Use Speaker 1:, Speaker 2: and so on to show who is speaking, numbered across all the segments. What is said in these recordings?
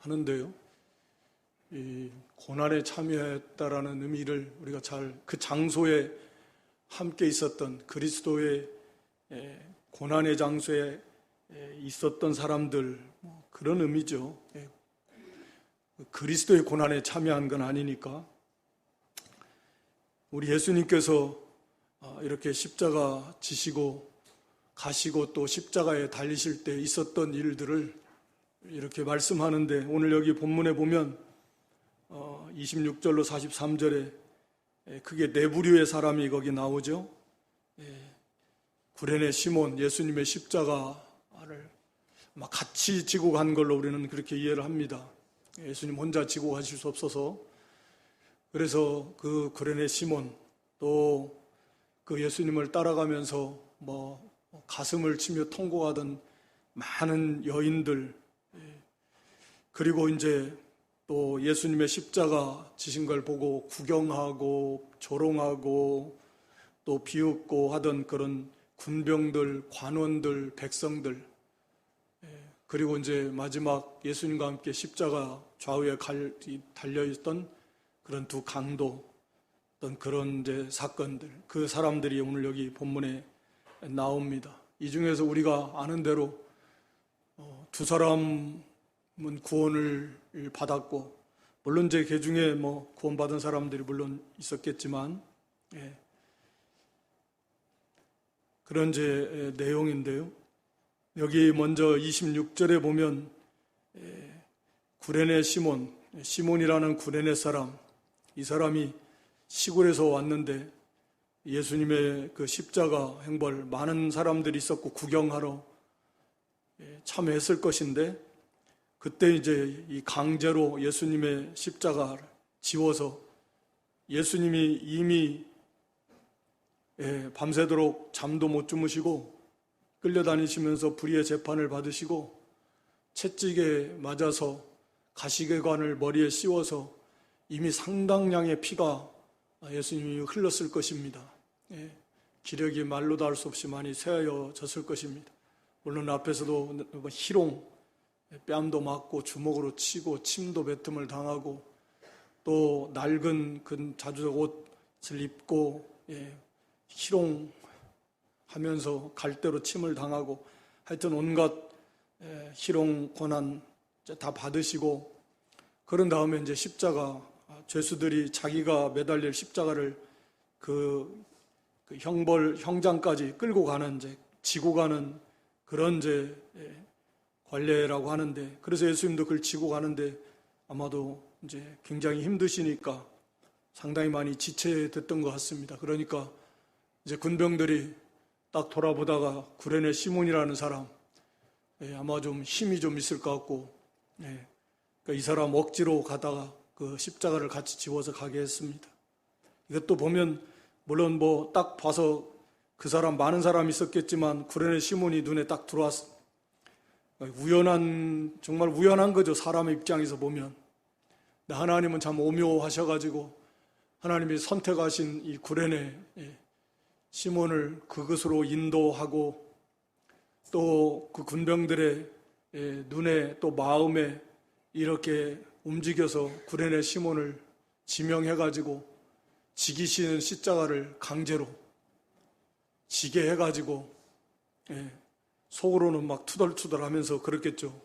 Speaker 1: 하는데요. 이 고난에 참여했다라는 의미를 우리가 잘 그 장소에 함께 있었던 그리스도의 고난의 장소에 있었던 사람들 그런 의미죠. 그리스도의 고난에 참여한 건 아니니까. 우리 예수님께서 이렇게 십자가 지시고 가시고 또 십자가에 달리실 때 있었던 일들을 이렇게 말씀하는데, 오늘 여기 본문에 보면 26절로 43절에 크게 네 부류의 사람이 거기 나오죠. 구레네 시몬, 예수님의 십자가를 같이 지고 간 걸로 우리는 그렇게 이해를 합니다. 예수님 혼자 지고 가실 수 없어서. 그래서 그 구레네 시몬, 또 그 예수님을 따라가면서 가슴을 치며 통곡하던 많은 여인들, 그리고 이제 또 예수님의 십자가 지신 걸 보고 구경하고 조롱하고 또 비웃고 하던 그런 군병들, 관원들, 백성들, 그리고 이제 마지막 예수님과 함께 십자가 좌우에 달려있던 그런 두 강도, 어떤 그런 이제 사건들, 그 사람들이 오늘 여기 본문에 나옵니다. 이 중에서 우리가 아는 대로 두 사람은 구원을 받았고, 물론 이제 그 중에 구원받은 사람들이 물론 있었겠지만, 그런 이제 내용인데요. 여기 먼저 26절에 보면 구레네 시몬이라는 구레네 사람, 이 사람이 시골에서 왔는데 예수님의 그 십자가 행벌 많은 사람들이 있었고 구경하러 참여했을 것인데, 그때 이제 이 강제로 예수님의 십자가를 지워서 예수님이 이미 밤새도록 잠도 못 주무시고 끌려다니시면서 불의의 재판을 받으시고 채찍에 맞아서 가시관을 머리에 씌워서 이미 상당량의 피가 예수님이 흘렀을 것입니다. 기력이 말로 닿을 수 없이 많이 쇠하여졌을 것입니다. 물론 앞에서도 희롱, 뺨도 맞고 주먹으로 치고 침도 뱉음을 당하고 또 낡은 그 자주적 옷을 입고 희롱하면서 갈대로 침을 당하고, 하여튼 온갖 희롱 고난 다 받으시고, 그런 다음에 이제 십자가, 죄수들이 자기가 매달릴 십자가를 그 형장까지 끌고 가는, 이제 지고 가는 그런 이제 관례라고 하는데, 그래서 예수님도 그걸 지고 가는데 아마도 이제 굉장히 힘드시니까 상당히 많이 지체됐던 것 같습니다. 그러니까 이제 군병들이 딱 돌아보다가 구레네 시몬이라는 사람, 아마 좀 힘이 좀 있을 것 같고, 그러니까 이 사람 억지로 가다가 그 십자가를 같이 지워서 가게 했습니다. 이것도 보면 물론 딱 봐서 그 사람 많은 사람이 있었겠지만 구레네 시몬이 눈에 딱 들어왔어. 정말 우연한 거죠. 사람의 입장에서 보면. 하나님은 참 오묘하셔가지고 하나님이 선택하신 이 구레네 시몬을 그것으로 인도하고, 또 그 군병들의 눈에 또 마음에 이렇게 움직여서 구레네 시몬을 지명해가지고 지기시는 십자가를 강제로 지게 해가지고 속으로는 막 투덜투덜 하면서 그랬겠죠.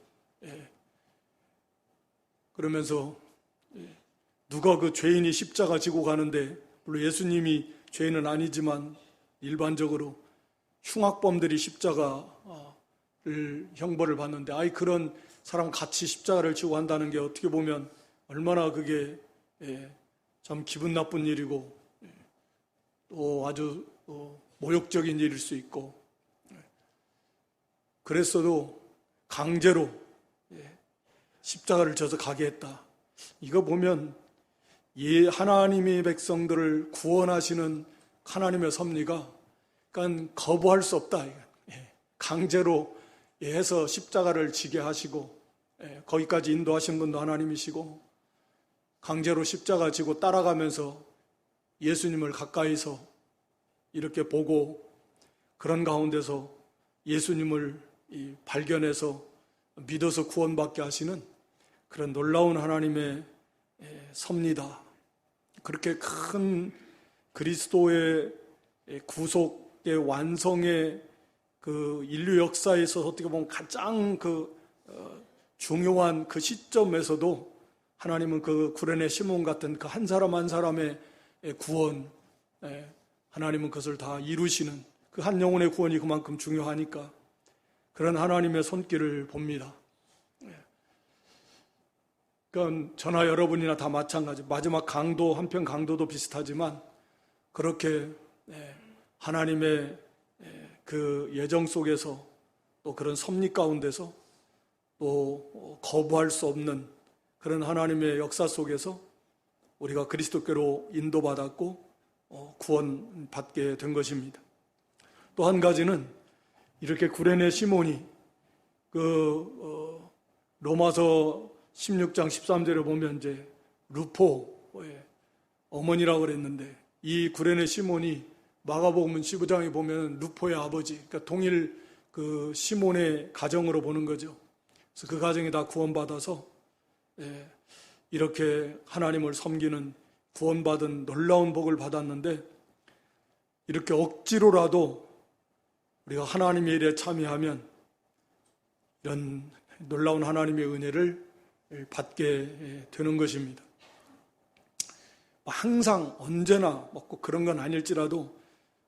Speaker 1: 그러면서 누가 그 죄인이 십자가 지고 가는데, 물론 예수님이 죄인은 아니지만 일반적으로 흉악범들이 십자가를 형벌을 받는데, 그런 사람 같이 십자가를 지고 간다는 게 어떻게 보면 얼마나 그게 참 기분 나쁜 일이고 또 아주 모욕적인 일일 수 있고, 그랬어도 강제로 십자가를 져서 가게 했다. 이거 보면 하나님의 백성들을 구원하시는 하나님의 섭리가, 그러니까 거부할 수 없다. 강제로 해서 십자가를 지게 하시고, 거기까지 인도하신 분도 하나님이시고, 강제로 십자가 지고 따라가면서 예수님을 가까이서 이렇게 보고, 그런 가운데서 예수님을 발견해서 믿어서 구원받게 하시는 그런 놀라운 하나님의 섭니다. 그렇게 큰 그리스도의 구속의 완성의 그 인류 역사에 있어서 어떻게 보면 가장 중요한 그 시점에서도 하나님은 그 구레네 시몬 같은 그 한 사람 한 사람의 구원, 하나님은 그것을 다 이루시는 그 한 영혼의 구원이 그만큼 중요하니까 그런 하나님의 손길을 봅니다. 그러니까 저나 여러분이나 다 마찬가지. 마지막 강도, 한편 강도도 비슷하지만 그렇게 하나님의 그 예정 속에서 또 그런 섭리 가운데서 또 거부할 수 없는 그런 하나님의 역사 속에서 우리가 그리스도께로 인도받았고 구원받게 된 것입니다. 또 한 가지는 이렇게 구레네 시몬이 로마서 16장 13절에 보면 이제 루포의 어머니라고 그랬는데 이 구레네 시몬이 마가복음 15장에 보면 루포의 아버지, 그러니까 동일 그 시몬의 가정으로 보는 거죠. 그래서 그 가정이 다 구원받아서 이렇게 하나님을 섬기는 구원받은 놀라운 복을 받았는데 이렇게 억지로라도 우리가 하나님의 일에 참여하면 이런 놀라운 하나님의 은혜를 받게 되는 것입니다. 항상 언제나 꼭 그런 건 아닐지라도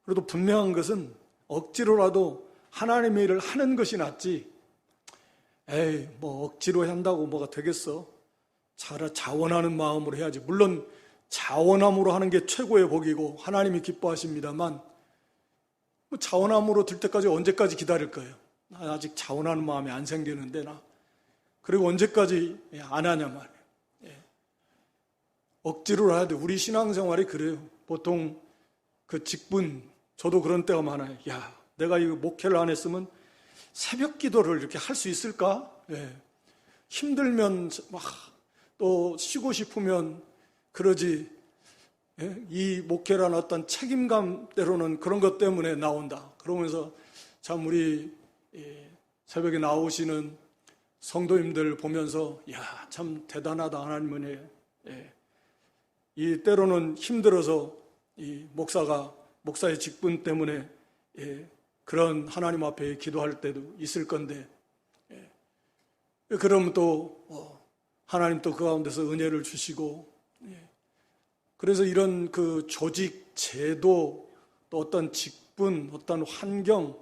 Speaker 1: 그래도 분명한 것은 억지로라도 하나님의 일을 하는 것이 낫지 억지로 한다고 뭐가 되겠어? 자원하는 마음으로 해야지. 물론 자원함으로 하는 게 최고의 복이고 하나님이 기뻐하십니다만 자원함으로 들 때까지 언제까지 기다릴 거예요? 아직 자원하는 마음이 안 생기는데 그리고 언제까지 안 하냐 말이에요. 억지로 해야 돼. 우리 신앙생활이 그래요. 보통 그 직분, 저도 그런 때가 많아요. 내가 이 목회를 안 했으면 새벽 기도를 이렇게 할 수 있을까? 힘들면 또 쉬고 싶으면 그러지. 이 목회라는 어떤 책임감 때로는 그런 것 때문에 나온다. 그러면서 참 우리 새벽에 나오시는 성도님들 보면서 참 대단하다 하나님은 이 때로는 힘들어서 이 목사의 직분 때문에 그런 하나님 앞에 기도할 때도 있을 건데 그러면 또 하나님 또 그 가운데서 은혜를 주시고 그래서 이런 그 조직, 제도, 또 어떤 직분, 어떤 환경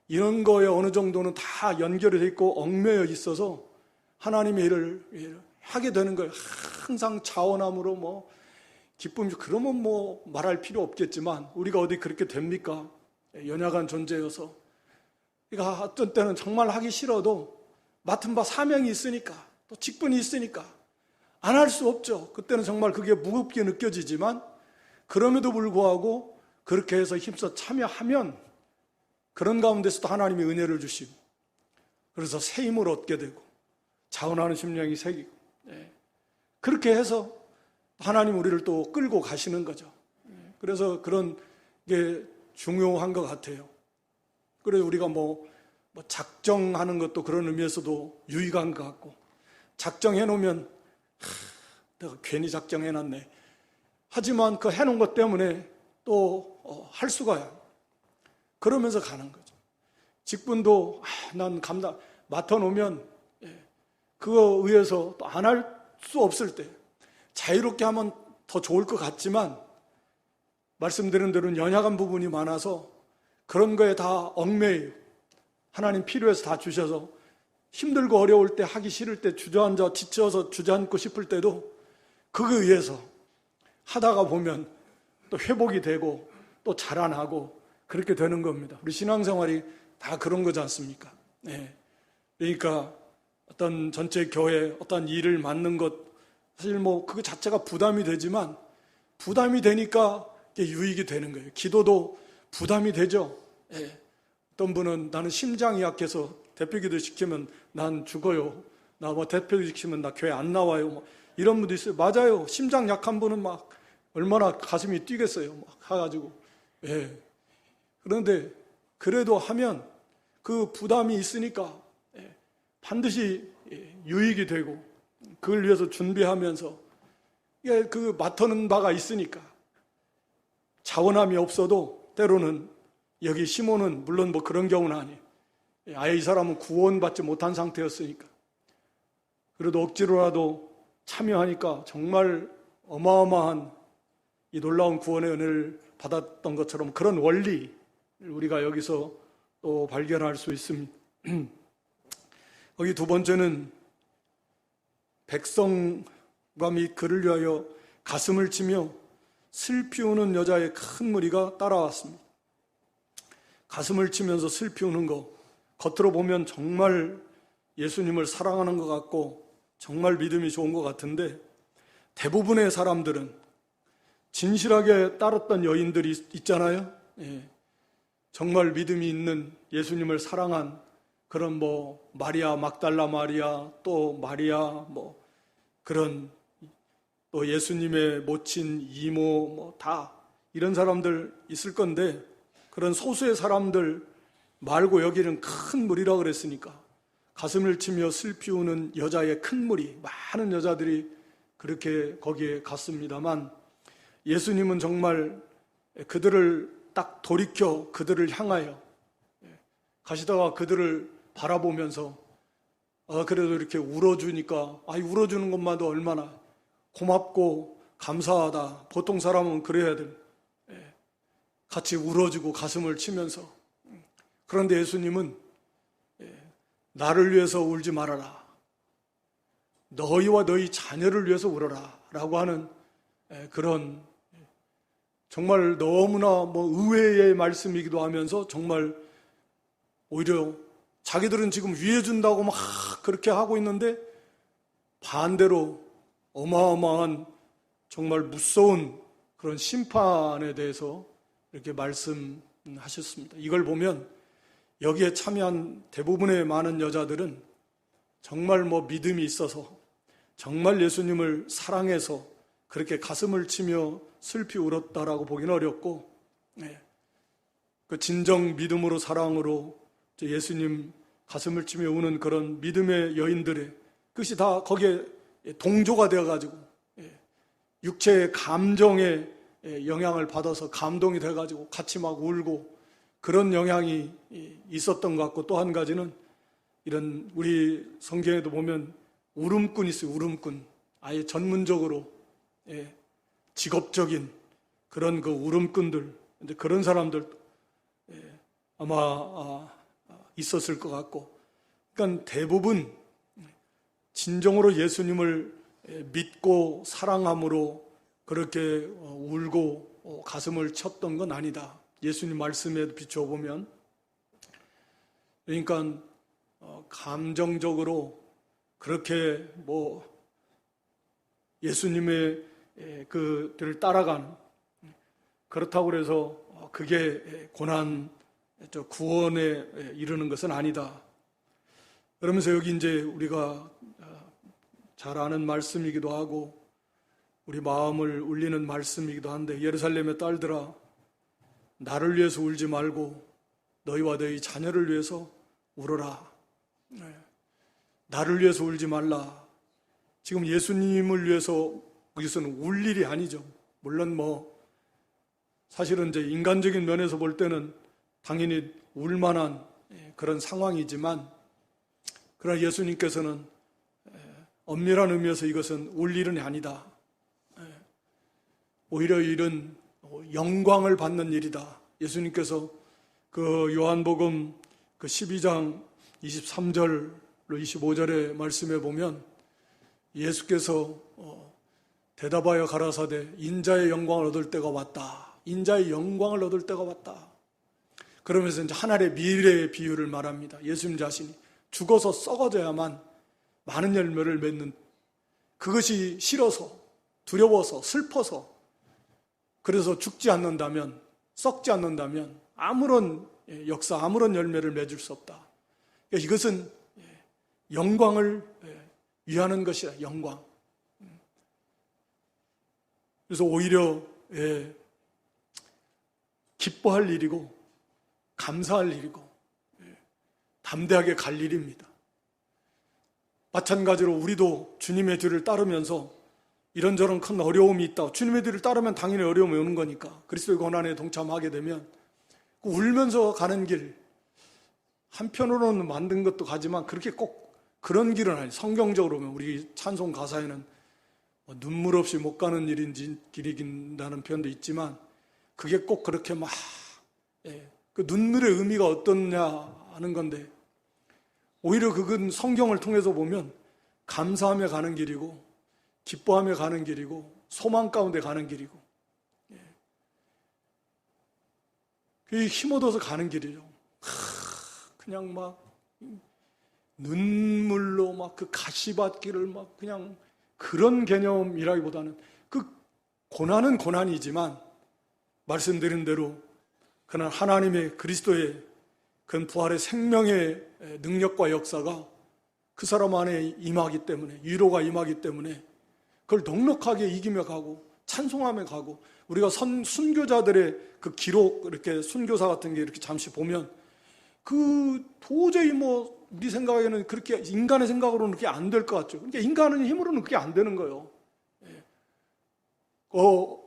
Speaker 1: 이런 거에 어느 정도는 다 연결이 돼 있고 얽매여 있어서 하나님의 일을 하게 되는 거예요. 항상 자원함으로 기쁨이 그러면 말할 필요 없겠지만 우리가 어디 그렇게 됩니까? 연약한 존재여서 그러니까 어떤 때는 정말 하기 싫어도 맡은 바 사명이 있으니까 또 직분이 있으니까 안 할 수 없죠. 그때는 정말 그게 무겁게 느껴지지만 그럼에도 불구하고 그렇게 해서 힘써 참여하면 그런 가운데서도 하나님이 은혜를 주시고 그래서 새 힘을 얻게 되고 자원하는 심령이 생기고 그렇게 해서 하나님 우리를 또 끌고 가시는 거죠. 그래서 그런 게 중요한 것 같아요. 그래서 우리가 작정하는 것도 그런 의미에서도 유익한 것 같고 작정해 놓으면 내가 괜히 작정해놨네. 하지만 그 해놓은 것 때문에 또 할 수가 그러면서 가는 거죠. 직분도 난 맡아놓으면 그거 의해서 또 안 할 수 없을 때 자유롭게 하면 더 좋을 것 같지만 말씀드린 대로 연약한 부분이 많아서 그런 거에 다 얽매여 하나님 필요해서 다 주셔서 힘들고 어려울 때 하기 싫을 때 주저앉아 지쳐서 주저앉고 싶을 때도 그거에 의해서 하다가 보면 또 회복이 되고 또 자라나고 그렇게 되는 겁니다. 우리 신앙생활이 다 그런 거지 않습니까? 그러니까 어떤 전체 교회 어떤 일을 맡는 것 사실 그거 자체가 부담이 되지만 부담이 되니까 유익이 되는 거예요. 기도도 부담이 되죠. 어떤 분은 나는 심장이 약해서 대표기도 시키면 난 죽어요. 나 대표기도 시키면 나 교회 안 나와요. 이런 분도 있어요. 맞아요. 심장 약한 분은 얼마나 가슴이 뛰겠어요. 가가지고. 그런데 그래도 하면 그 부담이 있으니까 반드시 유익이 되고 그걸 위해서 준비하면서 이게 그 맡는 바가 있으니까 자원함이 없어도 때로는 여기 시몬은 물론 뭐 그런 경우는 아니에요. 아예 이 사람은 구원받지 못한 상태였으니까 그래도 억지로라도 참여하니까 정말 어마어마한 이 놀라운 구원의 은혜를 받았던 것처럼 그런 원리를 우리가 여기서 또 발견할 수 있습니다. 거기 두 번째는 백성과 및 그를 위하여 가슴을 치며 슬피 우는 여자의 큰 무리가 따라왔습니다. 가슴을 치면서 슬피 우는 거, 겉으로 보면 정말 예수님을 사랑하는 것 같고 정말 믿음이 좋은 것 같은데 대부분의 사람들은 진실하게 따랐던 여인들이 있잖아요. 정말 믿음이 있는 예수님을 사랑한 그런 뭐 마리아 막달라 마리아 또 마리아 뭐 그런 또 예수님의 모친 이모 뭐 다 이런 사람들 있을 건데 그런 소수의 사람들 말고 여기는 큰 무리라 그랬으니까 가슴을 치며 슬피 우는 여자의 큰 무리 많은 여자들이 그렇게 거기에 갔습니다만 예수님은 정말 그들을 딱 돌이켜 그들을 향하여 가시다가 그들을 바라보면서 그래도 이렇게 울어주니까 울어주는 것만도 얼마나 고맙고 감사하다. 보통 사람은 그래야 돼. 같이 울어주고 가슴을 치면서. 그런데 예수님은 나를 위해서 울지 말아라. 너희와 너희 자녀를 위해서 울어라. 라고 하는 그런 정말 너무나 뭐 의외의 말씀이기도 하면서 정말 오히려 자기들은 지금 위해 준다고 막 그렇게 하고 있는데 반대로 어마어마한 정말 무서운 그런 심판에 대해서 이렇게 말씀하셨습니다. 이걸 보면 여기에 참여한 대부분의 많은 여자들은 정말 뭐 믿음이 있어서 정말 예수님을 사랑해서 그렇게 가슴을 치며 슬피 울었다라고 보기는 어렵고 그 진정 믿음으로 사랑으로 예수님 가슴을 치며 우는 그런 믿음의 여인들의 그것이 다 거기에 동조가 되어가지고 육체의 감정에 영향을 받아서 감동이 돼가지고 같이 막 울고 그런 영향이 있었던 것 같고 또 한 가지는 이런 우리 성경에도 보면 울음꾼이 있어요. 울음꾼 아예 전문적으로 직업적인 그런 그 울음꾼들 그런 사람들 아마 있었을 것 같고 그러니까 대부분 진정으로 예수님을 믿고 사랑함으로 그렇게 울고 가슴을 쳤던 건 아니다. 예수님 말씀에 비춰보면 그러니까 감정적으로 그렇게 뭐 예수님의 그들을 따라간 그렇다고 해서 그게 고난 구원에 이르는 것은 아니다. 그러면서 여기 이제 우리가 잘 아는 말씀이기도 하고 우리 마음을 울리는 말씀이기도 한데 예루살렘의 딸들아 나를 위해서 울지 말고 너희와 너희 자녀를 위해서 울어라. 나를 위해서 울지 말라. 지금 예수님을 위해서 여기서는 울 일이 아니죠. 물론 뭐 사실은 이제 인간적인 면에서 볼 때는 당연히 울만한 그런 상황이지만 그러나 예수님께서는 엄밀한 의미에서 이것은 울 일은 아니다. 오히려 이런 영광을 받는 일이다. 예수님께서 그 요한복음 그 12장 23절로 25절의 말씀에 보면 예수께서 대답하여 가라사대 인자의 영광을 얻을 때가 왔다. 인자의 영광을 얻을 때가 왔다. 그러면서 이제 하늘의 미래의 비유를 말합니다. 예수님 자신이 죽어서 썩어져야만 많은 열매를 맺는 그것이 싫어서 두려워서 슬퍼서 그래서 죽지 않는다면 썩지 않는다면 아무런 역사 아무런 열매를 맺을 수 없다. 그러니까 이것은 영광을 위하는 것이다. 영광. 그래서 오히려 기뻐할 일이고 감사할 일이고 담대하게 갈 일입니다. 마찬가지로 우리도 주님의 뒤를 따르면서 이런저런 큰 어려움이 있다. 주님의 뒤를 따르면 당연히 어려움이 오는 거니까. 그리스도의 고난에 동참하게 되면 울면서 가는 길, 한편으로는 만든 것도 가지만 그렇게 꼭 그런 길은 아니에요. 성경적으로 보면 우리 찬송 가사에는 눈물 없이 못 가는 길이긴다는 표현도 있지만 그게 꼭 그렇게 막 그 눈물의 의미가 어떻냐 하는 건데, 오히려 그건 성경을 통해서 보면 감사하며 가는 길이고 기뻐하며 가는 길이고 소망 가운데 가는 길이고 그게 힘 얻어서 가는 길이죠. 그냥 막 눈물로 막 그 가시밭길을 막 그냥 그런 개념이라기보다는 그 고난은 고난이지만 말씀드린 대로 그는 하나님의 그리스도의 그 부활의 생명의 능력과 역사가 그 사람 안에 임하기 때문에, 위로가 임하기 때문에 그걸 넉넉하게 이기며 가고 찬송하며 가고, 우리가 순교자들의 그 기록, 이렇게 순교사 같은 게 이렇게 잠시 보면 그 도저히 뭐 우리 생각에는 그렇게 인간의 생각으로는 그렇게 안 될 것 같죠. 그러니까 인간의 힘으로는 그게 안 되는 거예요.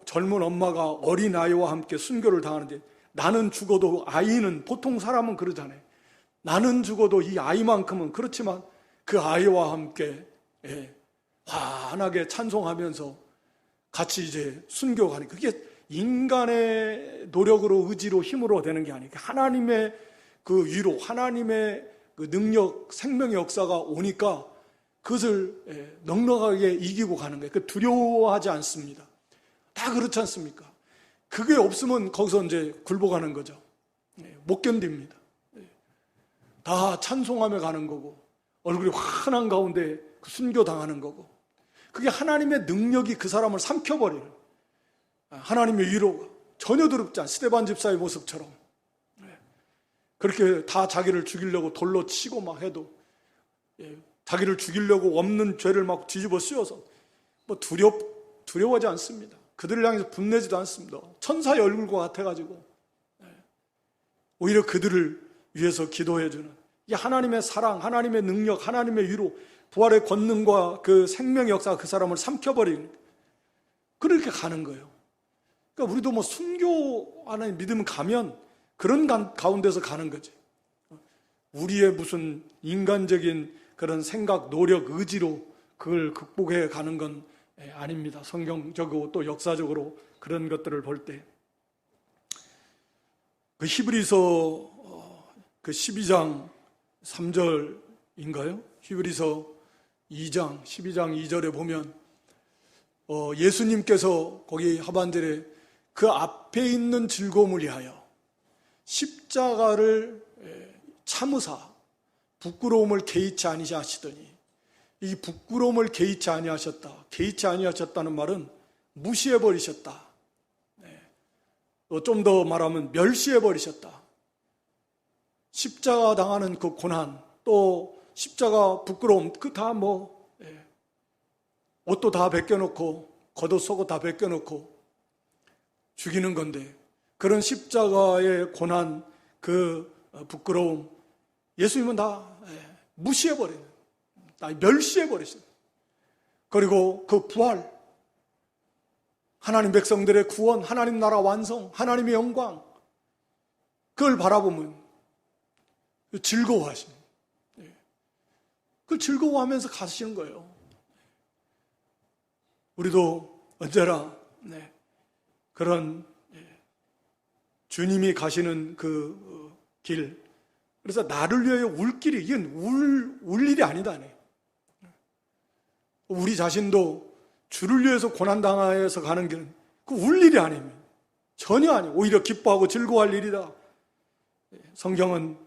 Speaker 1: 젊은 엄마가 어린 아이와 함께 순교를 당하는데, 나는 죽어도 아이는, 보통 사람은 그러잖아요. 나는 죽어도 이 아이만큼은, 그렇지만 그 아이와 함께 환하게 찬송하면서 같이 이제 순교 가는, 그게 인간의 노력으로, 의지로, 힘으로 되는 게 아니고 하나님의 그 위로, 하나님의 그 능력, 생명의 역사가 오니까 그것을 넉넉하게 이기고 가는 거예요. 그 두려워하지 않습니다. 다 그렇지 않습니까? 그게 없으면 거기서 이제 굴복하는 거죠. 못 견딥니다. 다 찬송하며 가는 거고, 얼굴이 환한 가운데 순교 당하는 거고, 그게 하나님의 능력이 그 사람을 삼켜버리는, 하나님의 위로가 전혀 두렵지 않은 스데반 집사의 모습처럼 그렇게 다 자기를 죽이려고 돌로 치고 막 해도 자기를 죽이려고 없는 죄를 막 뒤집어 씌워서 뭐 두려워하지 않습니다. 그들을 향해서 분내지도 않습니다. 천사의 얼굴과 같아가지고 오히려 그들을 위해서 기도해주는 이 하나님의 사랑, 하나님의 능력, 하나님의 위로, 부활의 권능과 그 생명의 역사가 그 사람을 삼켜버리는, 그렇게 가는 거예요. 그러니까 우리도 뭐 순교하는 믿음 가면 그런 가운데서 가는 거지. 우리의 무슨 인간적인 그런 생각, 노력, 의지로 그걸 극복해 가는 건 아닙니다. 성경적이고 또 역사적으로 그런 것들을 볼 때. 그 히브리서 그 12장 3절인가요? 히브리서 2장, 12장 2절에 보면 예수님께서 거기 하반절에 그 앞에 있는 즐거움을 위하여 십자가를 참으사 부끄러움을 개의치 아니하시더니, 이 부끄러움을 개의치 아니하셨다. 개의치 아니하셨다는 말은 무시해버리셨다. 좀 더 말하면 멸시해버리셨다. 십자가 당하는 그 고난, 또 십자가 부끄러움, 그 다 옷도 다 벗겨놓고 겉옷 속옷 다 벗겨놓고 죽이는 건데, 그런 십자가의 고난, 그 부끄러움, 예수님은 다 무시해버리는, 다 멸시해버리신, 그리고 그 부활, 하나님 백성들의 구원, 하나님 나라 완성, 하나님의 영광, 그걸 바라보면 즐거워하시는, 그걸 즐거워하면서 가시는 거예요. 우리도 언제나 그런 주님이 가시는 그 길, 그래서 나를 위하여 울 길이, 이건 울 일이 아니다. 우리 자신도 주를 위해서 고난당해서 가는 길은 그 울 일이 아닙니다. 전혀 아니에요. 오히려 기뻐하고 즐거워할 일이다. 성경은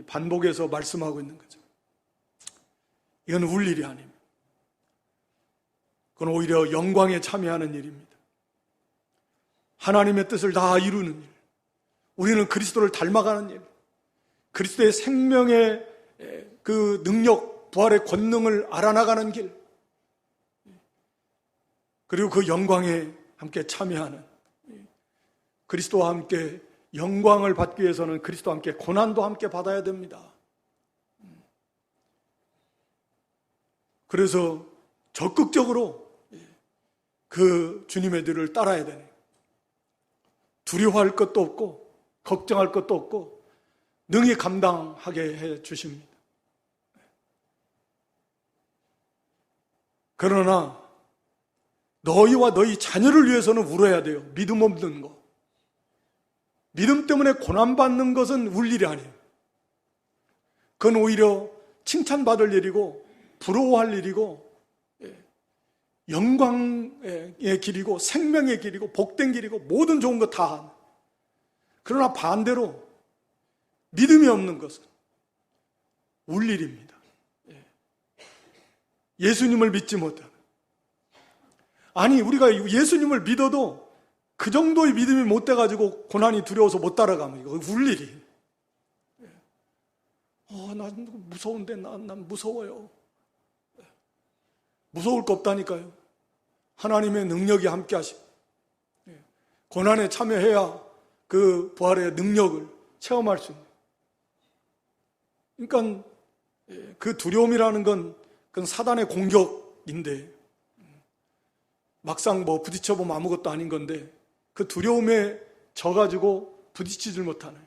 Speaker 1: 반복해서 말씀하고 있는 거죠. 이건 울 일이 아닙니다. 그건 오히려 영광에 참여하는 일입니다. 하나님의 뜻을 다 이루는 일, 우리는 그리스도를 닮아가는 일, 그리스도의 생명의 그 능력, 부활의 권능을 알아나가는 길, 그리고 그 영광에 함께 참여하는, 그리스도와 함께 영광을 받기 위해서는 그리스도와 함께 고난도 함께 받아야 됩니다. 그래서 적극적으로 그 주님의 뒤를 따라야 되네. 두려워할 것도 없고 걱정할 것도 없고 능히 감당하게 해 주십니다. 그러나 너희와 너희 자녀를 위해서는 울어야 돼요. 믿음 없는 거. 믿음 때문에 고난받는 것은 울 일이 아니에요. 그건 오히려 칭찬받을 일이고 부러워할 일이고 영광의 길이고 생명의 길이고 복된 길이고 모든 좋은 거 다. 그러나 반대로 믿음이 없는 것은 울 일입니다. 예수님을 믿지 못하는. 아니, 우리가 예수님을 믿어도 그 정도의 믿음이 못 돼가지고 고난이 두려워서 못 따라가면 이거 울 일이. 난 무서운데, 난 무서워요. 무서울 거 없다니까요. 하나님의 능력이 함께 하시고 고난에 참여해야 그 부활의 능력을 체험할 수 있는. 그러니까 그 두려움이라는 건 그건 사단의 공격인데 막상 뭐 부딪혀보면 아무것도 아닌 건데 그 두려움에 져가지고 부딪히질 못하는,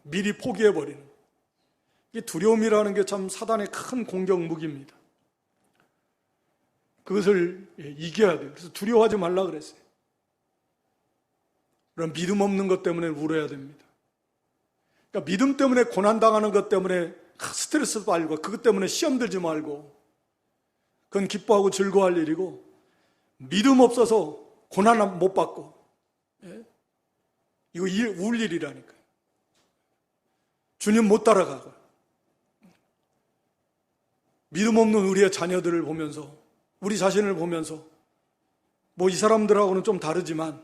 Speaker 1: 미리 포기해버리는. 이 두려움이라는 게 참 사단의 큰 공격 무기입니다. 그것을 이겨야 돼요. 그래서 두려워하지 말라 그랬어요. 그럼 믿음 없는 것 때문에 울어야 됩니다. 그러니까 믿음 때문에 고난당하는 것 때문에 스트레스 말고 그것 때문에 시험 들지 말고 그건 기뻐하고 즐거워할 일이고, 믿음 없어서 고난 못 받고 이거 울 일이라니까요. 주님 못 따라가고 믿음 없는 우리의 자녀들을 보면서 우리 자신을 보면서 뭐 이 사람들하고는 좀 다르지만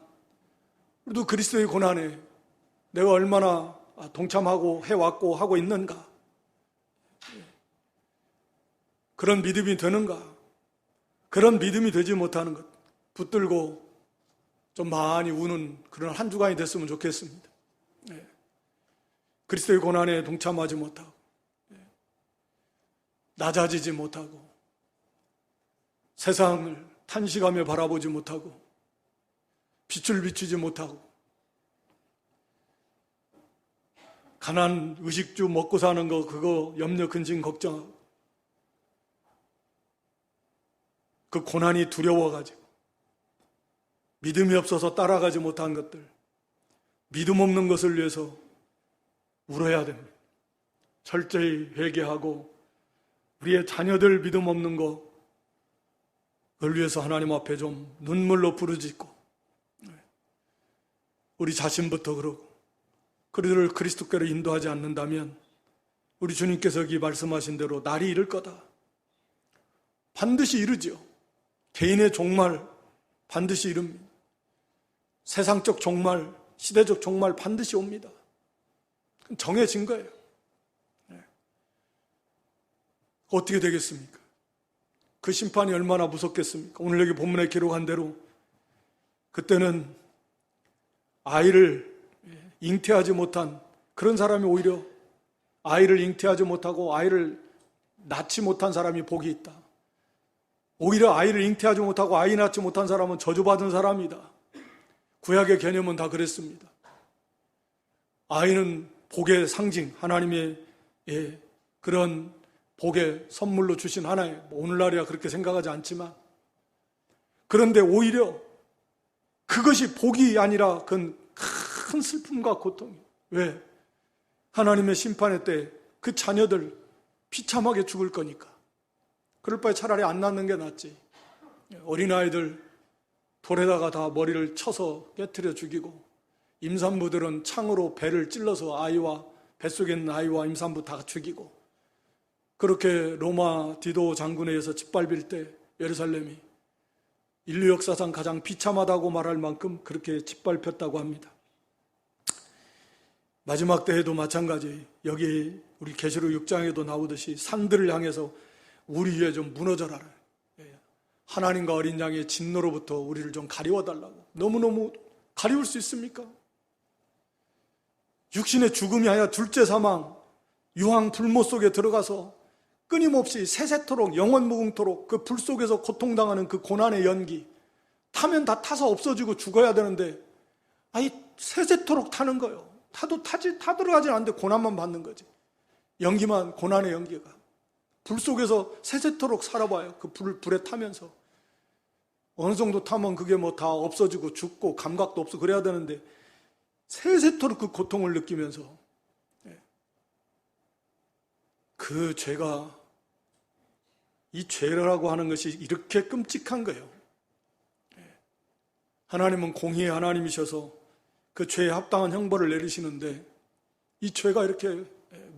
Speaker 1: 그래도 그리스도의 고난에 내가 얼마나 동참하고 해왔고 하고 있는가, 그런 믿음이 되는가, 그런 믿음이 되지 못하는 것 붙들고 좀 많이 우는 그런 한 주간이 됐으면 좋겠습니다. 그리스도의 고난에 동참하지 못하고 낮아지지 못하고 세상을 탄식하며 바라보지 못하고 빛을 비추지 못하고 가난 의식주 먹고 사는 거 그거 염려 근심 걱정하고 그 고난이 두려워가지고 믿음이 없어서 따라가지 못한 것들, 믿음 없는 것을 위해서 울어야 됩니다. 철저히 회개하고 우리의 자녀들 믿음 없는 거 그걸 위해서 하나님 앞에 좀 눈물로 부르짖고 우리 자신부터 그러고 그들을 그리스도께로 인도하지 않는다면 우리 주님께서 여기 말씀하신 대로 날이 이를 거다. 반드시 이르죠. 개인의 종말 반드시 이릅니다. 세상적 종말, 시대적 종말 반드시 옵니다. 정해진 거예요. 어떻게 되겠습니까? 그 심판이 얼마나 무섭겠습니까? 오늘 여기 본문에 기록한 대로 그때는 아이를 잉태하지 못한 그런 사람이 오히려 아이를 잉태하지 못하고 아이를 낳지 못한 사람이 복이 있다. 오히려 아이를 잉태하지 못하고 아이 낳지 못한 사람은 저주받은 사람이다. 구약의 개념은 다 그랬습니다. 아이는 복의 상징, 하나님의 그런 복의 선물로 주신 하나의, 오늘날이야 그렇게 생각하지 않지만, 그런데 오히려 그것이 복이 아니라 그건 큰 슬픔과 고통이에요. 왜? 하나님의 심판의 때 그 자녀들 비참하게 죽을 거니까. 그럴 바에 차라리 안 낳는 게 낫지. 어린아이들 돌에다가 다 머리를 쳐서 깨트려 죽이고, 임산부들은 창으로 배를 찔러서 아이와 뱃속에 있는 아이와 임산부 다 죽이고, 그렇게 로마 디도 장군에 의해서 짓밟힐 때 예루살렘이 인류 역사상 가장 비참하다고 말할 만큼 그렇게 짓밟혔다고 합니다. 마지막 때에도 마찬가지, 여기 우리 계시록 6장에도 나오듯이 산들을 향해서 우리 위에 좀 무너져라. 하나님과 어린 양의 진노로부터 우리를 좀 가리워달라고. 너무너무 가리울 수 있습니까? 육신의 죽음이 아니라 둘째 사망, 유황 불못 속에 들어가서 끊임없이 세세토록 영원무궁토록 그 불 속에서 고통당하는 그 고난의 연기, 타면 다 타서 없어지고 죽어야 되는데 세세토록 타는 거예요. 타들어가진 않는데 고난만 받는 거지. 연기만, 고난의 연기가. 불 속에서 세세토록 살아봐요. 그 불에 타면서. 어느 정도 타면 그게 뭐 다 없어지고 죽고 감각도 없어 그래야 되는데 세세토록 그 고통을 느끼면서 그 죄가, 이 죄라고 하는 것이 이렇게 끔찍한 거예요. 하나님은 공의의 하나님이셔서 그 죄에 합당한 형벌을 내리시는데 이 죄가 이렇게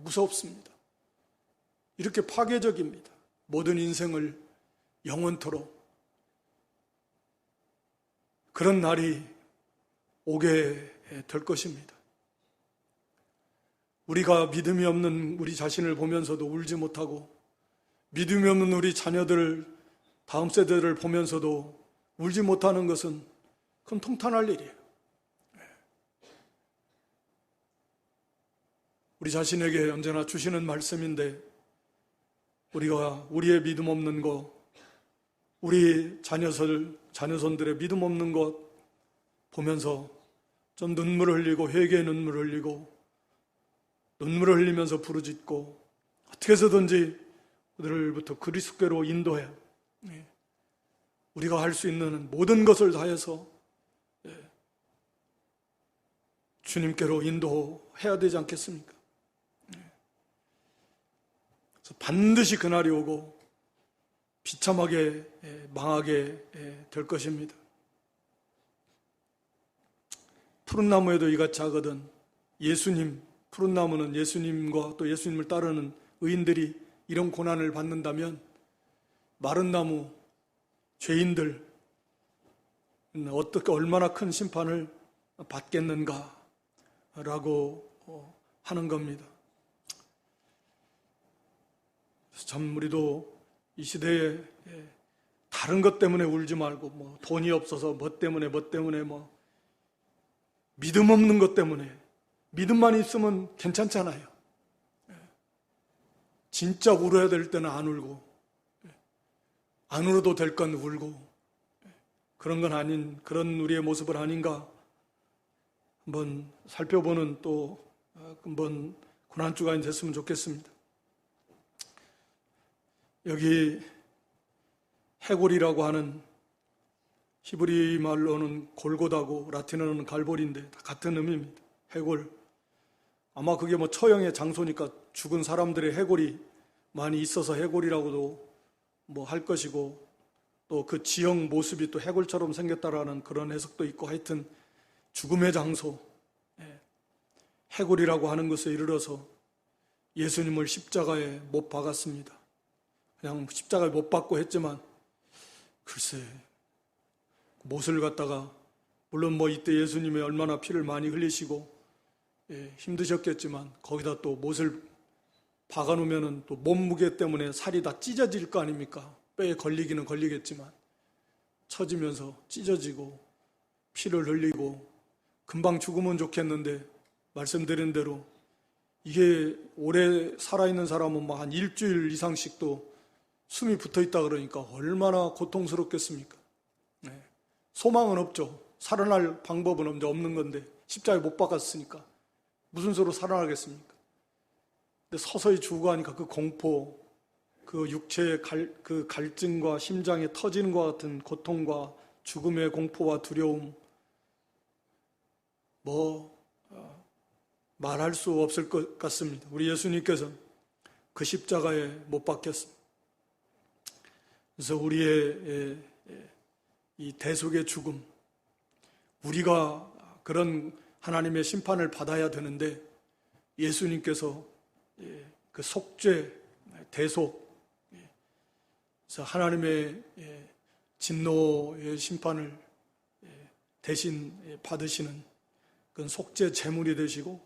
Speaker 1: 무섭습니다. 이렇게 파괴적입니다. 모든 인생을 영원토록. 그런 날이 오게 될 것입니다. 우리가 믿음이 없는 우리 자신을 보면서도 울지 못하고, 믿음이 없는 우리 자녀들, 다음 세대를 보면서도 울지 못하는 것은 그건 통탄할 일이에요. 우리 자신에게 언제나 주시는 말씀인데, 우리가 우리의 믿음 없는 것, 우리 자녀손들의 믿음 없는 것 보면서 좀 눈물을 흘리고, 회개의 눈물을 흘리고, 눈물을 흘리면서 부르짖고, 어떻게 해서든지 그들부터 그리스도께로 인도해 우리가 할 수 있는 모든 것을 다해서 주님께로 인도해야 되지 않겠습니까? 그래서 반드시 그날이 오고 비참하게 망하게 될 것입니다. 푸른 나무에도 이같이 하거든 푸른 나무는 예수님과 또 예수님을 따르는 의인들이 이런 고난을 받는다면 마른 나무, 죄인들 어떻게 얼마나 큰 심판을 받겠는가 라고 하는 겁니다. 참 우리도 이 시대에 다른 것 때문에 울지 말고 돈이 없어서 뭐 때문에 믿음 없는 것 때문에, 믿음만 있으면 괜찮잖아요. 진짜 울어야 될 때는 안 울고, 안 울어도 될 건 울고, 그런 건 아닌, 그런 우리의 모습은 아닌가 한번 살펴보는 또 한번 고난주간이 됐으면 좋겠습니다. 여기 해골이라고 하는, 히브리 말로는 골고다고 라틴어는 갈보리인데 다 같은 의미입니다. 해골. 아마 그게 처형의 장소니까 죽은 사람들의 해골이 많이 있어서 해골이라고도 할 것이고, 또 그 지형 모습이 또 해골처럼 생겼다라는 그런 해석도 있고, 하여튼 죽음의 장소, 해골이라고 하는 것에 이르러서 예수님을 십자가에 못 박았습니다. 그냥 십자가에 못 박고 했지만, 글쎄 못을 갖다가, 물론 이때 예수님이 얼마나 피를 많이 흘리시고 힘드셨겠지만, 거기다 또 못을 박아놓으면 또 몸무게 때문에 살이 다 찢어질 거 아닙니까? 뼈에 걸리기는 걸리겠지만 처지면서 찢어지고 피를 흘리고 금방 죽으면 좋겠는데, 말씀드린 대로 이게 오래 살아있는 사람은 한 일주일 이상씩도 숨이 붙어있다 그러니까 얼마나 고통스럽겠습니까? 소망은 없죠. 살아날 방법은 없는 건데 십자가에 못 박았으니까 무슨 수로 살아나겠습니까? 근데 서서히 죽고 하니까 그 공포, 그 육체의 그 갈증과 심장이 터지는 것 같은 고통과 죽음의 공포와 두려움, 말할 수 없을 것 같습니다. 우리 예수님께서 그 십자가에 못 박혔습니다. 그래서 우리의 이 대속의 죽음, 우리가 그런 하나님의 심판을 받아야 되는데, 예수님께서 그 속죄, 대속, 그래서 하나님의 진노의 심판을 대신 받으시는 그런 속죄 제물이 되시고,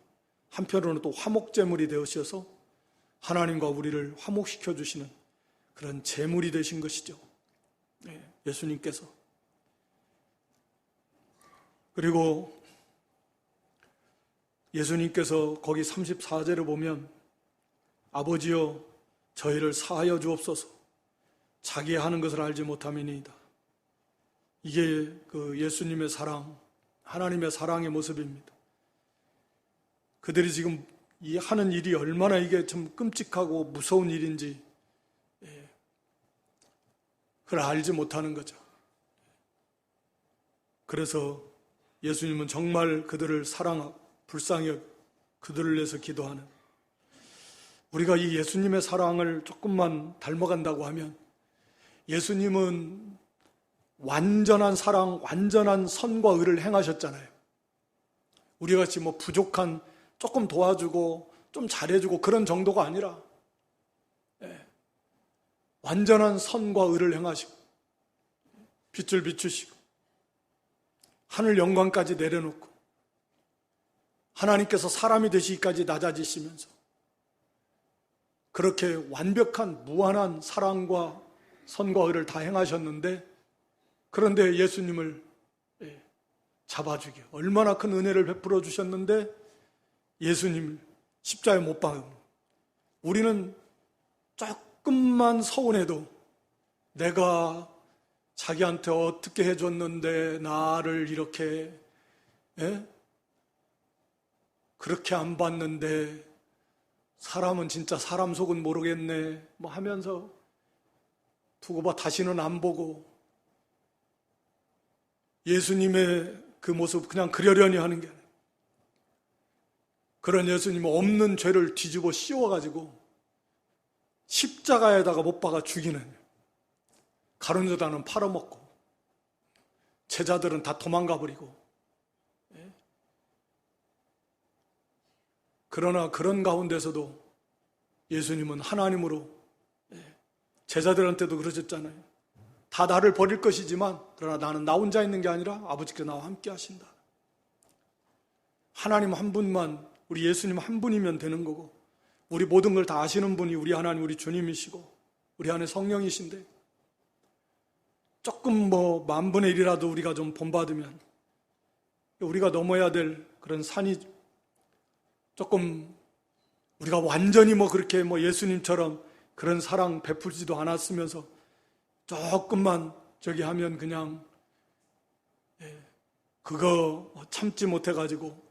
Speaker 1: 한편으로는 또 화목 제물이 되어셔서 하나님과 우리를 화목시켜 주시는 그런 제물이 되신 것이죠. 예수님께서. 그리고 예수님께서 거기 34절에 보면, 아버지여 저희를 사하여 주옵소서. 자기 하는 것을 알지 못함이니이다. 이게 그 예수님의 사랑, 하나님의 사랑의 모습입니다. 그들이 지금 이 하는 일이 얼마나 이게 좀 끔찍하고 무서운 일인지 그걸 알지 못하는 거죠. 그래서 예수님은 정말 그들을 사랑하고 불쌍히 여기고 그들을 위해서 기도하는, 우리가 이 예수님의 사랑을 조금만 닮아간다고 하면, 예수님은 완전한 사랑, 완전한 선과 의를 행하셨잖아요. 우리 같이 뭐 부족한, 조금 도와주고 좀 잘해주고 그런 정도가 아니라 완전한 선과 의를 행하시고 빛을 비추시고 하늘 영광까지 내려놓고 하나님께서 사람이 되시기까지 낮아지시면서 그렇게 완벽한 무한한 사랑과 선과 의를 다 행하셨는데, 그런데 예수님을 잡아주기 얼마나 큰 은혜를 베풀어 주셨는데 예수님을 십자가에 못 박은, 우리는 조금만 서운해도 내가 자기한테 어떻게 해줬는데 나를 이렇게 그렇게 안 봤는데, 사람은 진짜 사람 속은 모르겠네 뭐 하면서 두고 봐 다시는 안 보고 예수님의 그 모습 그냥 그러려니 하는 게 아니에요. 그런 예수님은 없는 죄를 뒤집어 씌워가지고 십자가에다가 못 박아 죽이는, 가룟 유다는 팔아먹고 제자들은 다 도망가 버리고, 그러나 그런 가운데서도 예수님은 하나님으로, 제자들한테도 그러셨잖아요. 다 나를 버릴 것이지만 그러나 나는 나 혼자 있는 게 아니라 아버지께서 나와 함께 하신다. 하나님 한 분만, 우리 예수님 한 분이면 되는 거고, 우리 모든 걸 다 아시는 분이 우리 하나님, 우리 주님이시고 우리 안에 성령이신데, 조금 뭐 10,000분의 1이라도 우리가 좀 본받으면 우리가 넘어야 될 그런 산이, 조금 우리가 완전히 뭐 그렇게 뭐 예수님처럼 그런 사랑 베풀지도 않았으면서 조금만 저기 하면 그냥 그거 참지 못해가지고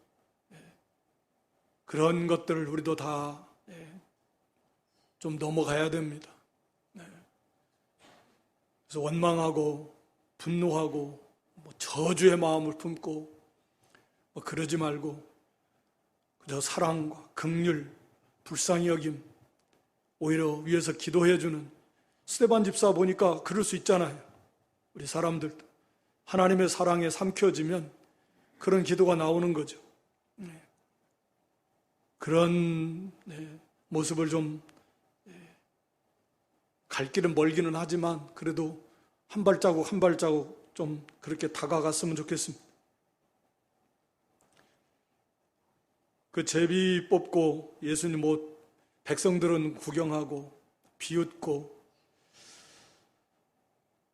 Speaker 1: 그런 것들을 우리도 다 좀 넘어가야 됩니다. 그래서 원망하고 분노하고 뭐 저주의 마음을 품고 뭐 그러지 말고 그저 사랑과 긍휼, 불쌍히 여김, 오히려 위에서 기도해주는, 스데반 집사 보니까 그럴 수 있잖아요. 우리 사람들도 하나님의 사랑에 삼켜지면 그런 기도가 나오는 거죠. 그런 모습을 좀, 갈 길은 멀기는 하지만 그래도 한 발자국 한 발자국 좀 그렇게 다가갔으면 좋겠습니다. 그 제비 뽑고 예수님 뭐 백성들은 구경하고 비웃고,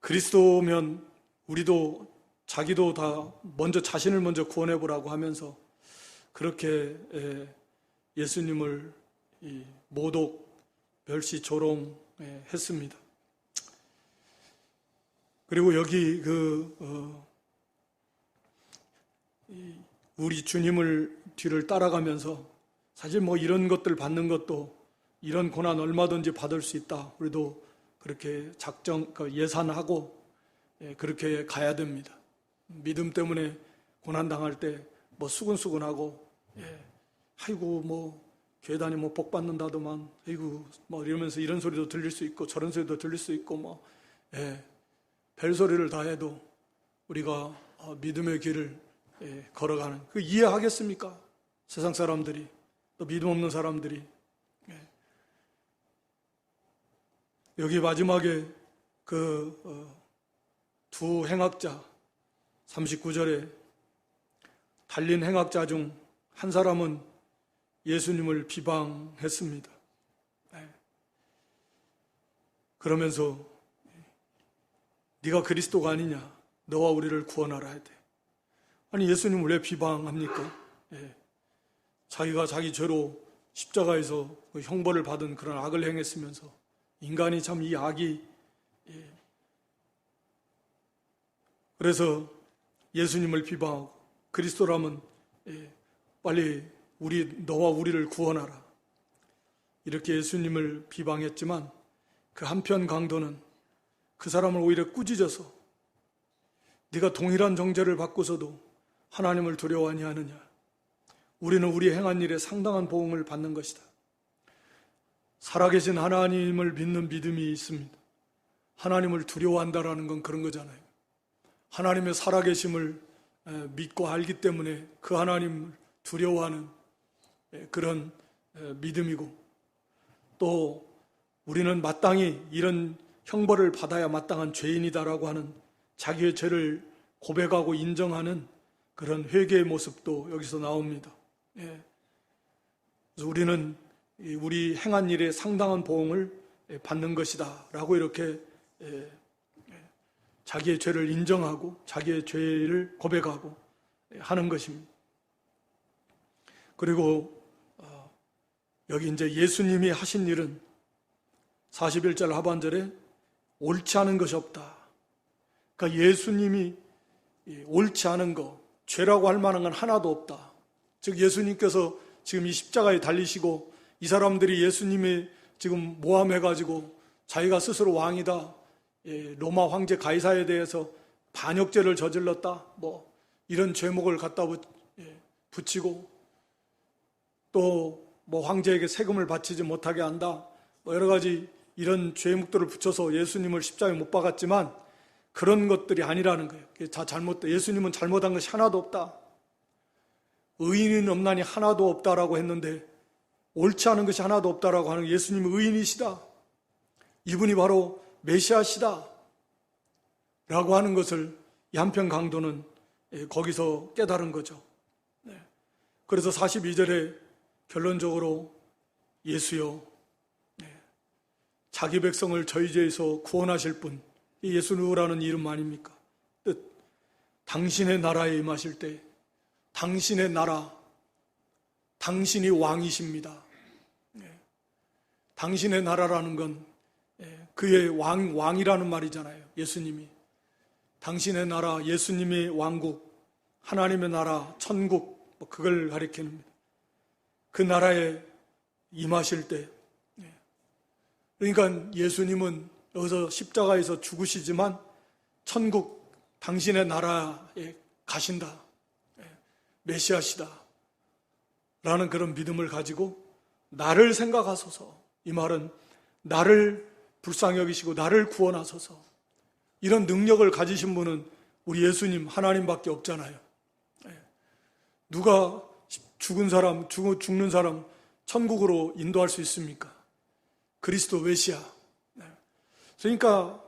Speaker 1: 그리스도면 우리도 자기도 다 먼저 자신을 먼저 구원해 보라고 하면서 그렇게 예수님을 모독, 멸시, 조롱 했습니다. 그리고 여기 우리 주님을 뒤를 따라가면서 사실 뭐 이런 것들 받는 것도, 이런 고난 얼마든지 받을 수 있다. 우리도 그렇게 예산하고 그렇게 가야 됩니다. 믿음 때문에 고난 당할 때 뭐 수근수근하고, 아이고 뭐 교회 다니면 복 받는다더만, 아이고 뭐 이러면서 이런 소리도 들릴 수 있고 저런 소리도 들릴 수 있고 뭐 별소리를 다 해도 우리가 믿음의 길을 걸어가는, 그 이해하겠습니까? 세상 사람들이, 또 믿음 없는 사람들이. 여기 마지막에 두 행악자 39절에 달린 행악자 중 한 사람은 예수님을 비방했습니다. 그러면서 네가 그리스도가 아니냐, 너와 우리를 구원하라 하되. 아니 예수님을 왜 비방합니까? 자기가 자기 죄로 십자가에서 형벌을 받은 그런 악을 행했으면서 인간이 참 이 악이, 그래서 예수님을 비방하고 그리스도라면 빨리 너와 우리를 구원하라, 이렇게 예수님을 비방했지만 그 한편 강도는 그 사람을 오히려 꾸짖어서 네가 동일한 정죄를 받고서도 하나님을 두려워하니 하느냐, 우리는 우리 행한 일에 상당한 보응을 받는 것이다. 살아계신 하나님을 믿는 믿음이 있습니다. 하나님을 두려워한다라는 건 그런 거잖아요. 하나님의 살아계심을 믿고 알기 때문에 그 하나님을 두려워하는 그런 믿음이고, 또 우리는 마땅히 이런 형벌을 받아야 마땅한 죄인이다라고 하는 자기의 죄를 고백하고 인정하는 그런 회개의 모습도 여기서 나옵니다. 그래서 우리는 우리 행한 일에 상당한 보응을 받는 것이다 라고 이렇게 자기의 죄를 인정하고 자기의 죄를 고백하고 하는 것입니다. 그리고 여기 이제 예수님이 하신 일은 41절 하반절에 옳지 않은 것이 없다. 그러니까 예수님이 옳지 않은 것, 죄라고 할 만한 건 하나도 없다. 즉 예수님께서 지금 이 십자가에 달리시고 이 사람들이 예수님이 지금 모함해가지고 자기가 스스로 왕이다, 로마 황제 가이사에 대해서 반역죄를 저질렀다, 이런 죄목을 갖다 붙이고, 또 황제에게 세금을 바치지 못하게 한다, 여러 가지 이런 죄목들을 붙여서 예수님을 십자가에 못 박았지만 그런 것들이 아니라는 거예요. 다 잘못돼. 예수님은 잘못한 것이 하나도 없다. 의인은 없나니 하나도 없다라고 했는데 옳지 않은 것이 하나도 없다라고 하는 예수님은 의인이시다. 이분이 바로 메시아시다. 라고 하는 것을 이 한편 강도는 거기서 깨달은 거죠. 그래서 42절에 결론적으로 예수여, 자기 백성을 저희 죄에서 구원하실 분, 이 예수 누구라는 이름 아닙니까? 뜻, 당신의 나라에 임하실 때 당신의 나라, 당신이 왕이십니다. 당신의 나라라는 건 그의 왕이라는 말이잖아요. 예수님이. 당신의 나라, 예수님의 왕국, 하나님의 나라, 천국, 그걸 가리킵니다. 그 나라에 임하실 때, 그러니까 예수님은 여기서 십자가에서 죽으시지만 천국, 당신의 나라에 가신다, 메시아시다 라는 그런 믿음을 가지고 나를 생각하소서, 이 말은 나를 불쌍히 여기시고 나를 구원하소서, 이런 능력을 가지신 분은 우리 예수님 하나님밖에 없잖아요. 누가 죽는 사람 천국으로 인도할 수 있습니까? 그리스도 메시아. 그러니까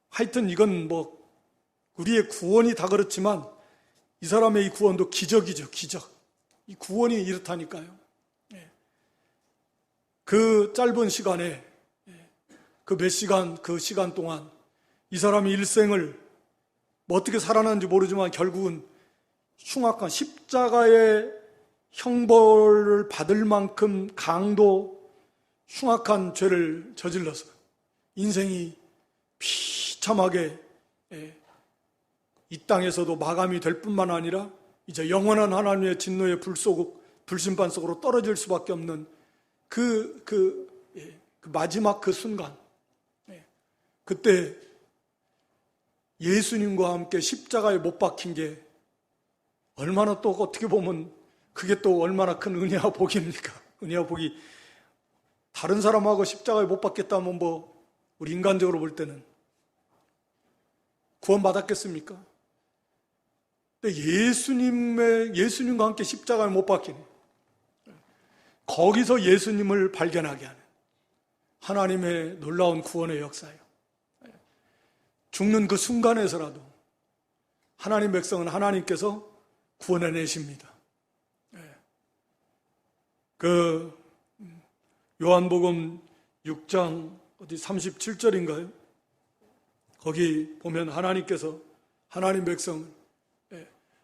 Speaker 1: 하여튼 이건 우리의 구원이 다 그렇지만 이 사람의 이 구원도 기적이죠. 기적. 이 구원이 이렇다니까요. 그 짧은 시간에 그 시간 동안 이 사람이 일생을 어떻게 살아났는지 모르지만 결국은 흉악한 십자가의 형벌을 받을 만큼 강도 흉악한 죄를 저질러서 인생이 비참하게 이 땅에서도 마감이 될 뿐만 아니라 이제 영원한 하나님의 진노의 불심판 속으로 떨어질 수밖에 없는 그 마지막 그 순간, 그때 예수님과 함께 십자가에 못 박힌 게 얼마나 또 어떻게 보면 그게 또 얼마나 큰 은혜와 복입니까? 은혜와 복이 다른 사람하고 십자가에 못 박겠다면 우리 인간적으로 볼 때는 구원받았겠습니까? 근데 예수님과 함께 십자가에 못 박히는, 거기서 예수님을 발견하게 하는 하나님의 놀라운 구원의 역사예요. 죽는 그 순간에서라도 하나님 백성은 하나님께서 구원해내십니다. 요한복음 6장 37절인가요? 거기 보면 하나님 백성을,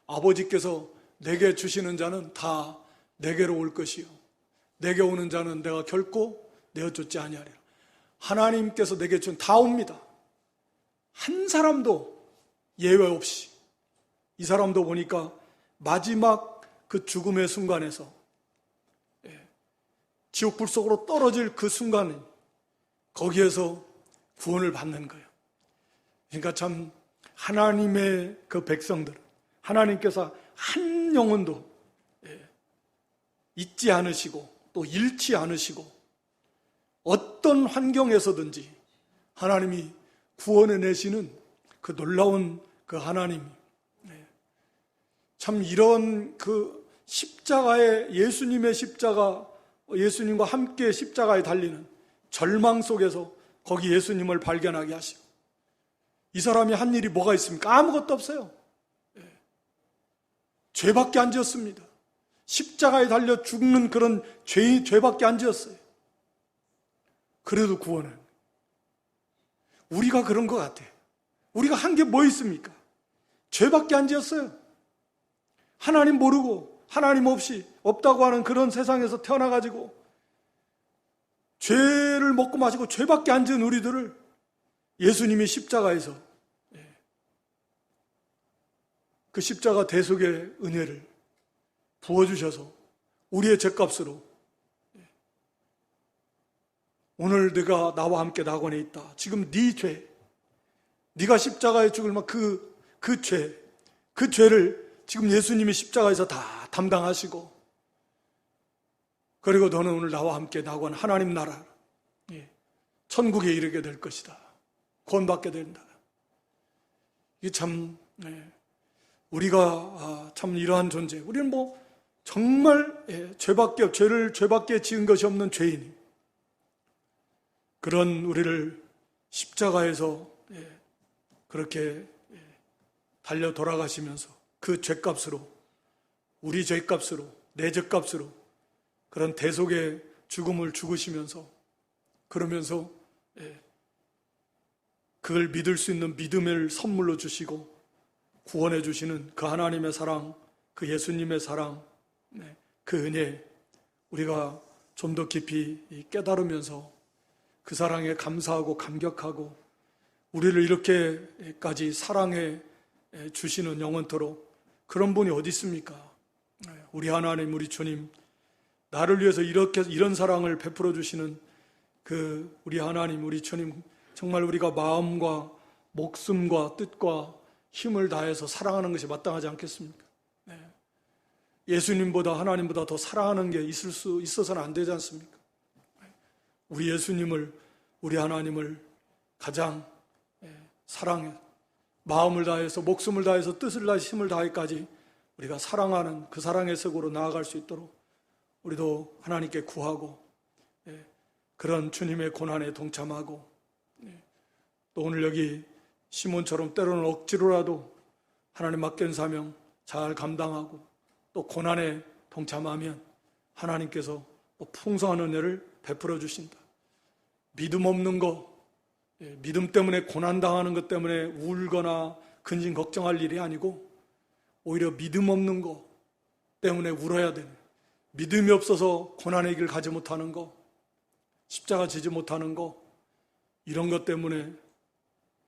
Speaker 1: 아버지께서 내게 주시는 자는 다 내게로 올 것이요, 내게 오는 자는 내가 결코 내어쫓지 아니하리라. 하나님께서 내게 준 다 옵니다. 한 사람도 예외 없이. 이 사람도 보니까 마지막 그 죽음의 순간에서 지옥 불 속으로 떨어질 그 순간에 거기에서 구원을 받는 거예요. 그러니까 참 하나님의 그 백성들, 하나님께서 한 영혼도 잊지 않으시고 또 잃지 않으시고 어떤 환경에서든지 하나님이 구원해 내시는 그 놀라운 그 하나님, 참 이런 그 십자가의 예수님의 십자가, 예수님과 함께 십자가에 달리는 절망 속에서 거기 예수님을 발견하게 하시고, 이 사람이 한 일이 뭐가 있습니까? 아무것도 없어요. 죄밖에 안 지었습니다. 십자가에 달려 죽는 그런 죄밖에 안 지었어요. 그래도 구원은 우리가 그런 것 같아요. 우리가 한 게 뭐 있습니까? 죄밖에 안 지었어요. 하나님 모르고 하나님 없이 없다고 하는 그런 세상에서 태어나가지고 죄를 먹고 마시고 죄밖에 안 지은 우리들을 예수님이 십자가에서 그 십자가 대속의 은혜를 부어주셔서 우리의 죄값으로 오늘 네가 나와 함께 낙원에 있다. 지금 네 죄, 네가 십자가에 죽을 막 그 죄를 지금 예수님이 십자가에서 다 담당하시고, 그리고 너는 오늘 나와 함께 낙원 하나님 나라 천국에 이르게 될 것이다. 구원받게 된다. 이게 참 우리가 참 이러한 존재, 우리는 뭐 정말 죄밖에 지은 것이 없는 죄인이, 그런 우리를 십자가에서 그렇게 달려 돌아가시면서 그 죄값으로, 우리 죄값으로, 내 죄값으로 그런 대속의 죽음을 죽으시면서, 그러면서 그걸 믿을 수 있는 믿음을 선물로 주시고 구원해 주시는 그 하나님의 사랑, 그 예수님의 사랑, 그 은혜, 우리가 좀 더 깊이 깨달으면서 그 사랑에 감사하고 감격하고, 우리를 이렇게까지 사랑해 주시는 영원토록 그런 분이 어디 있습니까? 우리 하나님, 우리 주님, 나를 위해서 이런 사랑을 베풀어 주시는 그 우리 하나님, 우리 주님, 정말 우리가 마음과 목숨과 뜻과 힘을 다해서 사랑하는 것이 마땅하지 않겠습니까? 예수님보다, 하나님보다 더 사랑하는 게 있어서는 안 되지 않습니까? 우리 예수님을, 우리 하나님을 가장 사랑해, 마음을 다해서, 목숨을 다해서, 뜻을 다해서, 힘을 다해까지 우리가 사랑하는 그 사랑의 색으로 나아갈 수 있도록 우리도 하나님께 구하고, 그런 주님의 고난에 동참하고, 또 오늘 여기 시몬처럼 때로는 억지로라도 하나님 맡긴 사명 잘 감당하고 또 고난에 동참하면 하나님께서 또 풍성한 은혜를 베풀어 주신다. 믿음 없는 거, 믿음 때문에 고난당하는 것 때문에 울거나 근심 걱정할 일이 아니고, 오히려 믿음 없는 거 때문에 울어야 되는, 믿음이 없어서 고난의 길 가지 못하는 거, 십자가 지지 못하는 거, 이런 것 때문에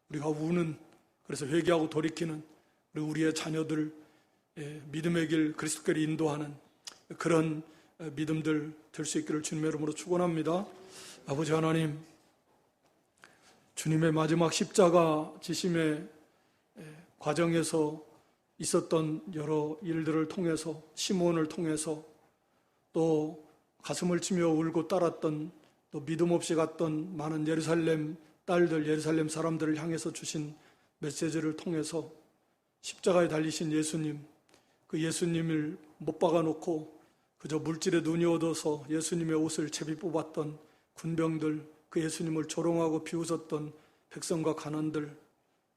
Speaker 1: 우리가 우는, 그래서 회개하고 돌이키는 우리의 자녀들 믿음의 길, 그리스도께로 인도하는 그런 믿음들 될 수 있기를 주님의 이름으로 축원합니다. 아버지 하나님, 주님의 마지막 십자가 지심의 과정에서 있었던 여러 일들을 통해서, 시몬을 통해서, 또 가슴을 치며 울고 따랐던, 또 믿음 없이 갔던 많은 예루살렘 딸들, 예루살렘 사람들을 향해서 주신 메시지를 통해서 십자가에 달리신 예수님, 그 예수님을 못 박아놓고 그저 물질에 눈이 어두워서 예수님의 옷을 제비 뽑았던 군병들, 그 예수님을 조롱하고 비웃었던 백성과 간원들,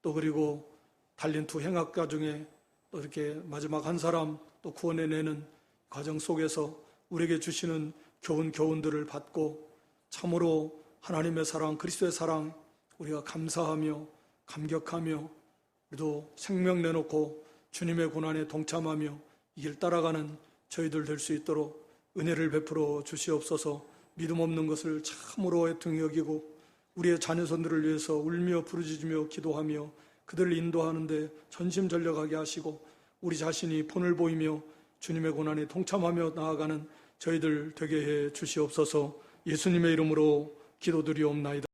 Speaker 1: 또 그리고 달린 두 행악가 중에 또 이렇게 마지막 한 사람 또 구원해내는 과정 속에서 우리에게 주시는 교훈들을 받고 참으로 하나님의 사랑, 그리스도의 사랑 우리가 감사하며 감격하며 우리도 생명 내놓고 주님의 고난에 동참하며 이 길 따라가는 저희들 될 수 있도록 은혜를 베풀어 주시옵소서. 믿음 없는 것을 참으로 애통히 여기고 우리의 자녀손들을 위해서 울며 부르짖으며 기도하며 그들을 인도하는데 전심전력하게 하시고 우리 자신이 본을 보이며 주님의 고난에 동참하며 나아가는 저희들 되게 해 주시옵소서. 예수님의 이름으로 기도드리옵나이다.